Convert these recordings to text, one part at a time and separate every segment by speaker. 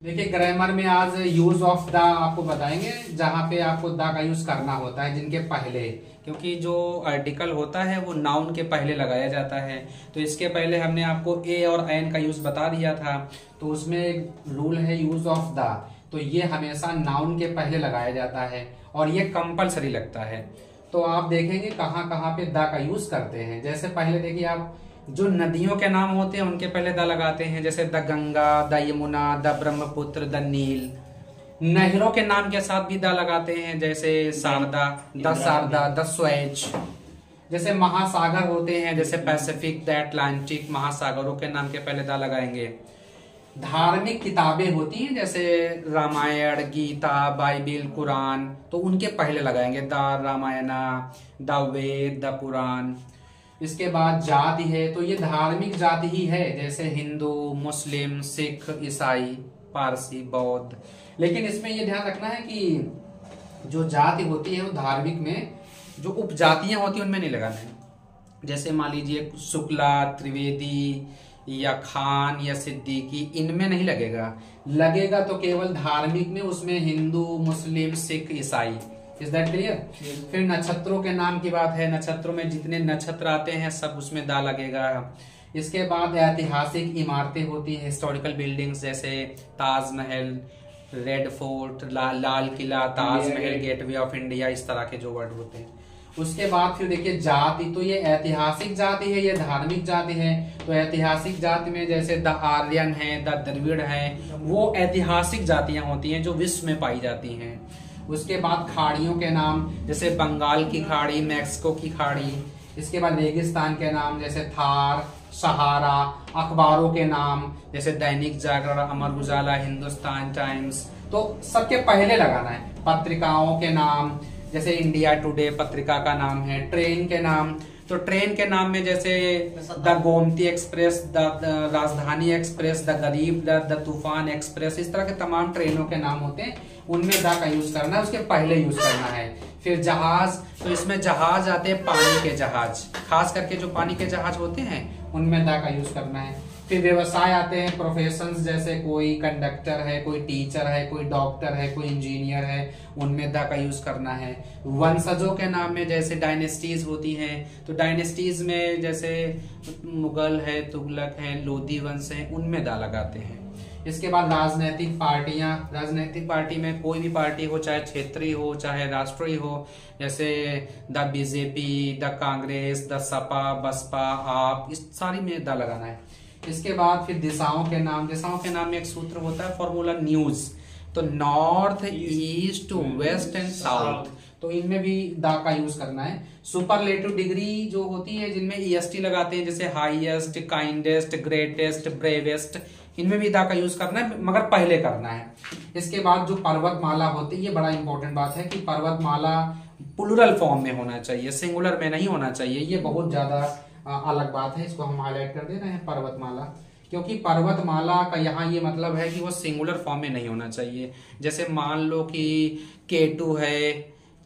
Speaker 1: देखिए ग्रामर में आज यूज ऑफ द आपको बताएंगे, जहां पे आपको द का यूज करना होता है जिनके पहले, क्योंकि जो आर्टिकल होता है वो नाउन के पहले लगाया जाता है। तो इसके पहले हमने आपको ए और एन का यूज बता दिया था, तो उसमें एक रूल है यूज ऑफ द, तो ये हमेशा नाउन के पहले लगाया जाता है और ये कंपलसरी लगता है। तो आप देखेंगे कहाँ कहाँ पे द का यूज करते हैं। जैसे पहले देखिए आप, जो नदियों के नाम होते हैं उनके पहले द लगाते हैं, जैसे the Ganga, the Yamuna, the Brahmaputra, the Nile. नहरों के नाम के साथ भी द लगाते हैं, जैसे Sharda, the Sharda, the Suez. जैसे महासागर होते हैं, जैसे पैसिफिक, द अटलांटिक, महासागरों के नाम के पहले द लगाएंगे। धार्मिक किताबें होती हैं जैसे रामायण, गीता, बाइबिल, कुरान, तो उनके पहले लगाएंगे the Ramayana, the Veda, the Purana. इसके बाद जाति है, तो ये धार्मिक जाति ही है, जैसे हिंदू, मुस्लिम, सिख, ईसाई, पारसी, बौद्ध। लेकिन इसमें ये ध्यान रखना है कि जो जाति होती है वो धार्मिक में जो उपजातियां होती हैं उनमें नहीं लगाना है। जैसे मान लीजिए शुक्ला, त्रिवेदी या खान या सिद्दीकी, इनमें नहीं लगेगा। लगेगा तो केवल धार्मिक में, उसमें हिंदू, मुस्लिम, सिख, ईसाई। Is that clear? फिर नक्षत्रों के नाम की बात है, नक्षत्रों में जितने नक्षत्र आते हैं सब उसमें दा लगेगा। इसके बाद ऐतिहासिक इमारतें होती हैं, हिस्टोरिकल बिल्डिंग्स, जैसे Taj Mahal, red fort, Lal Qila, Taj Mahal, gateway of India, इस तरह के जो वर्ड होते हैं। उसके बाद फिर देखिए जाति, तो ये ऐतिहासिक जाति है, ये धार्मिक जाति है। तो ऐतिहासिक जाति में जैसे द आर्यन है, द द्रविड़ है, वो ऐतिहासिक जातियां होती हैं जो विश्व में पाई जाती हैं। उसके बाद खाड़ियों के नाम, जैसे बंगाल की खाड़ी, मैक्सिको की खाड़ी। इसके बाद रेगिस्तान के नाम, जैसे थार, सहारा। अखबारों के नाम, जैसे दैनिक जागरण, अमर उजाला, हिंदुस्तान टाइम्स, तो सबके पहले लगाना है। पत्रिकाओं के नाम, जैसे इंडिया टुडे पत्रिका का नाम है। ट्रेन के नाम, तो ट्रेन के नाम में जैसे द गोमती एक्सप्रेस, द राजधानी एक्सप्रेस, द गरीब रथ, द तूफान एक्सप्रेस, इस तरह के तमाम ट्रेनों के नाम होते हैं, उनमें द का यूज करना है, उसके पहले यूज करना है। फिर जहाज, तो इसमें जहाज आते हैं, पानी के जहाज, खास करके जो पानी के जहाज होते हैं उनमें द का यूज करना है। फिर व्यवसाय आते हैं, प्रोफेशंस, जैसे कोई कंडक्टर है, कोई टीचर है, कोई डॉक्टर है, कोई इंजीनियर है, उनमें द का यूज करना है। वंशजों के नाम में जैसे डायनेस्टीज होती हैं, तो डायनेस्टीज में जैसे मुगल है, तुगलक है, लोधी वंश है, उनमें द लगाते हैं। इसके बाद राजनीतिक पार्टियां, राजनीतिक पार्टी में कोई भी पार्टी हो, चाहे क्षेत्रीय हो चाहे राष्ट्रीय हो, जैसे the BJP, the Congress, the SP, BSP, AAP, इस सारी में द लगाना है। इसके बाद फिर दिशाओं के नाम, दिशाओं के नाम में एक सूत्र होता है, फॉर्मूला न्यूज, तो north, east, west and south, तो इनमें भी द का यूज करना है। सुपरलेटिव डिग्री जो होती है जिनमें ईएसटी लगाते हैं, जैसे हाईएस्ट, काइंडेस्ट, ग्रेटेस्ट, ब्रेवेस्ट, इनमें भी द का यूज करना है, मगर पहले करना है। इसके बाद जो पर्वतमाला होती है, ये बड़ा इंपॉर्टेंट बात है कि पर्वतमाला प्लूरल फॉर्म में होना चाहिए, सिंगुलर में नहीं होना चाहिए। ये बहुत ज्यादा अलग बात है, इसको हम हाईलाइट कर दे रहे हैं, पर्वतमाला, क्योंकि पर्वतमाला का यहाँ ये मतलब है कि वो सिंगुलर फॉर्म में नहीं होना चाहिए। जैसे मान लो कि K2 है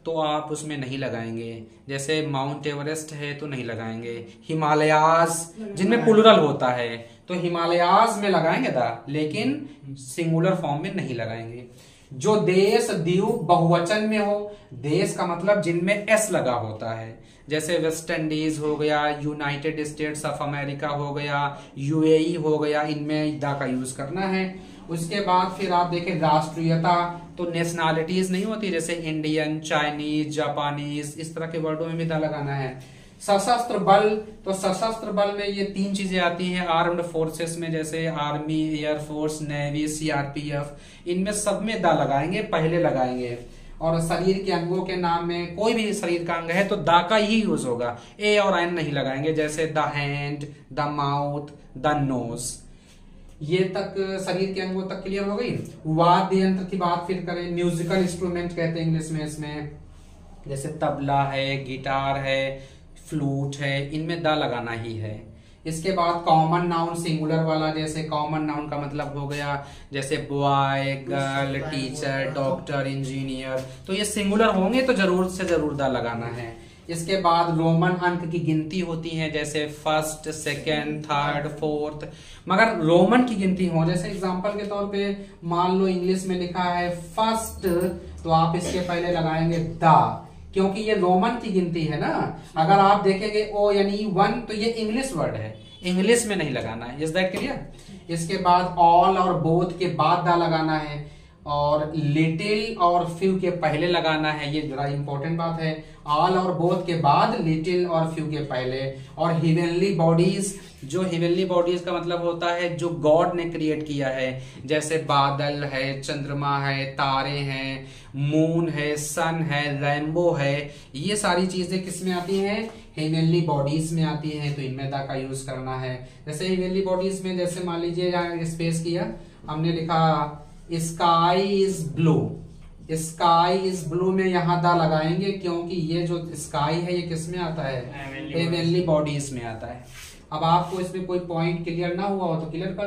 Speaker 1: तो आप उसमें नहीं लगाएंगे, जैसे माउंट एवरेस्ट है तो नहीं लगाएंगे। हिमालयाज जिनमें प्लूरल होता है तो हिमालयाज में लगाएंगे द, लेकिन सिंगुलर फॉर्म में नहीं लगाएंगे। जो देश द्वीप बहुवचन में हो, देश का मतलब जिनमें एस लगा होता है, जैसे वेस्ट इंडीज हो गया, यूनाइटेड स्टेट्स ऑफ अमेरिका हो गया, यूएई हो गया, इनमें द का यूज करना है। उसके बाद फिर आप देखें राष्ट्रीयता, तो नेशनैलिटीज नहीं होती, जैसे इंडियन, चाइनीज, जापानीज, इस तरह के वर्डों में भी द लगाना है। सशस्त्र बल, तो सशस्त्र बल में ये तीन चीजें आती हैं आर्म्ड फोर्सेस में, जैसे आर्मी, एयरफोर्स, नेवी, सीआरपीएफ, इनमें सब में द लगाएंगे, पहले लगाएंगे। और शरीर के अंगों के नाम में कोई भी शरीर का अंग है तो द का ही यूज होगा, ए और एन नहीं लगाएंगे, जैसे the hand, the mouth, the nose. ये तक शरीर के अंगों तक क्लियर हो गई। वाद्य यंत्र की बात फिर करें, म्यूजिकल इंस्ट्रूमेंट कहते हैं इंग्लिश में, इसमें जैसे तबला है, गिटार है, फ्लूट है, इनमें द लगाना ही है। इसके बाद कॉमन नाउन सिंगुलर वाला, जैसे कॉमन नाउन का मतलब हो गया जैसे boy, girl, teacher, doctor, engineer, तो ये सिंगुलर होंगे तो जरूर से जरूर द लगाना है। इसके बाद रोमन अंक की गिनती होती है, जैसे फर्स्ट, सेकंड, थर्ड, फोर्थ। मगर रोमन की गिनती हो, जैसे एग्जांपल के तौर पे मान लो इंग्लिश में लिखा है फर्स्ट, तो आप इसके पहले लगाएंगे द, क्योंकि ये रोमन की गिनती है ना। अगर आप देखेंगे ओ यानी 1, तो ये इंग्लिश वर्ड है, इंग्लिश में नहीं लगाना है। Is that clear? इसके बाद ऑल और बोथ के बाद दा लगाना है, और लिटिल और फ्यू के पहले लगाना है। ये जरा इंपॉर्टेंट बात है, ऑल और बोथ के बाद, लिटिल और फ्यू के पहले। और हेवनली बॉडीज, जो हेवनली बॉडीज का मतलब होता है जो गॉड ने क्रिएट किया है, जैसे बादल है, चंद्रमा है, तारे हैं, मून है, सन है, रेनबो है, ये सारी चीजें किस में आती हैं? हेवनली बॉडीज में आती हैं। तो इनमें दा का यूज करना है। जैसे हेवनली बॉडीज में, जैसे मान लीजिए यहाँ स्पेस किया, हमने लिखा sky is blue, sky is blue में यहाँ दा लगाएंगे, क्योंकि ये जो स्काई है ये किस में आता है? हेवनली बॉडीज में आता है। अब आपको इसमें कोई पॉइंट क्लियर ना हुआ हो तो क्लियर कर